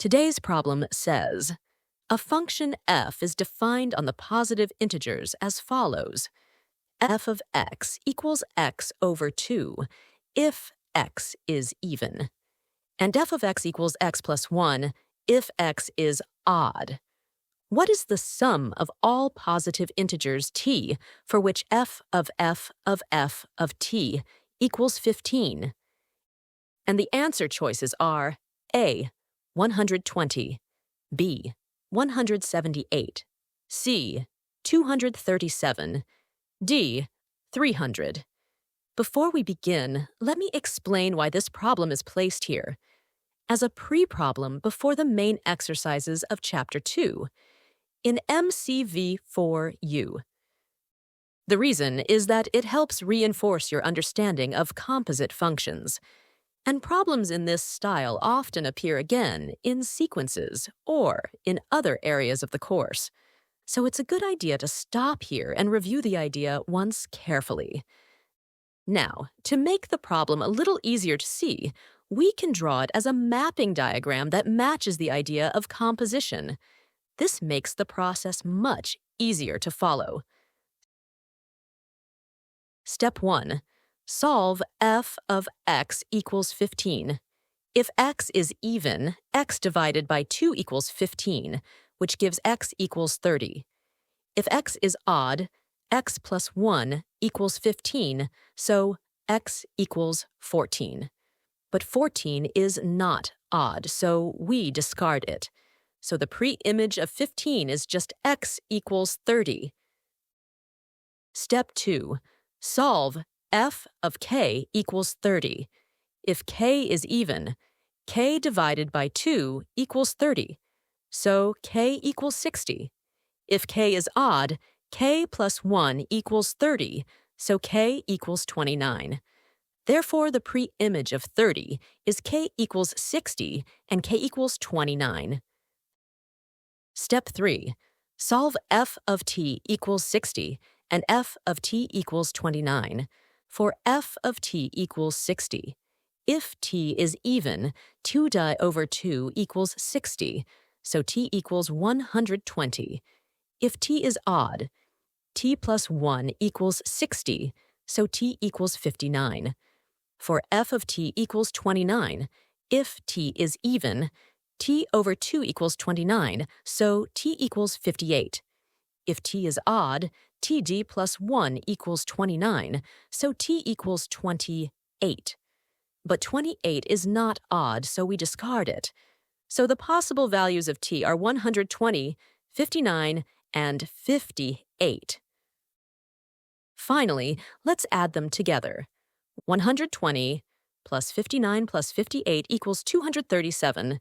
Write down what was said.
Today's problem says, a function f is defined on the positive integers as follows. F of x equals x over 2 if x is even, and f of x equals x plus 1 if x is odd. What is the sum of all positive integers t for which f of t equals 15? And the answer choices are A, 120, B, 178, C, 237, D, 300. Before we begin, let me explain why this problem is placed here as a pre-problem before the main exercises of Chapter 2 in MCV4U. The reason is that it helps reinforce your understanding of composite functions, and problems in this style often appear again in sequences or in other areas of the course. So it's a good idea to stop here and review the idea once carefully. Now, to make the problem a little easier to see, we can draw it as a mapping diagram that matches the idea of composition. This makes the process much easier to follow. Step 1. Solve f of x equals 15. If x is even, x divided by 2 equals 15, which gives x equals 30. If x is odd, x plus 1 equals 15, so x equals 14. But 14 is not odd, so we discard it. So the pre-image of 15 is just x equals 30. Step 2. Solve f of k equals 30. If k is even, k divided by 2 equals 30, so k equals 60. If k is odd, k plus 1 equals 30, so k equals 29. Therefore, the pre-image of 30 is k equals 60 and k equals 29. Step 3. Solve f of t equals 60 and f of t equals 29 for f of t equals 60. If t is even, 2 over 2 equals 60, so t equals 120. If t is odd, t plus 1 equals 60, so t equals 59. For f of t equals 29, if t is even, t over 2 equals 29, so t equals 58. If t is odd, td plus 1 equals 29, so t equals 28. But 28 is not odd, so we discard it. So the possible values of t are 120, 59, and 58. Finally, let's add them together. 120 plus 59 plus 58 equals 237.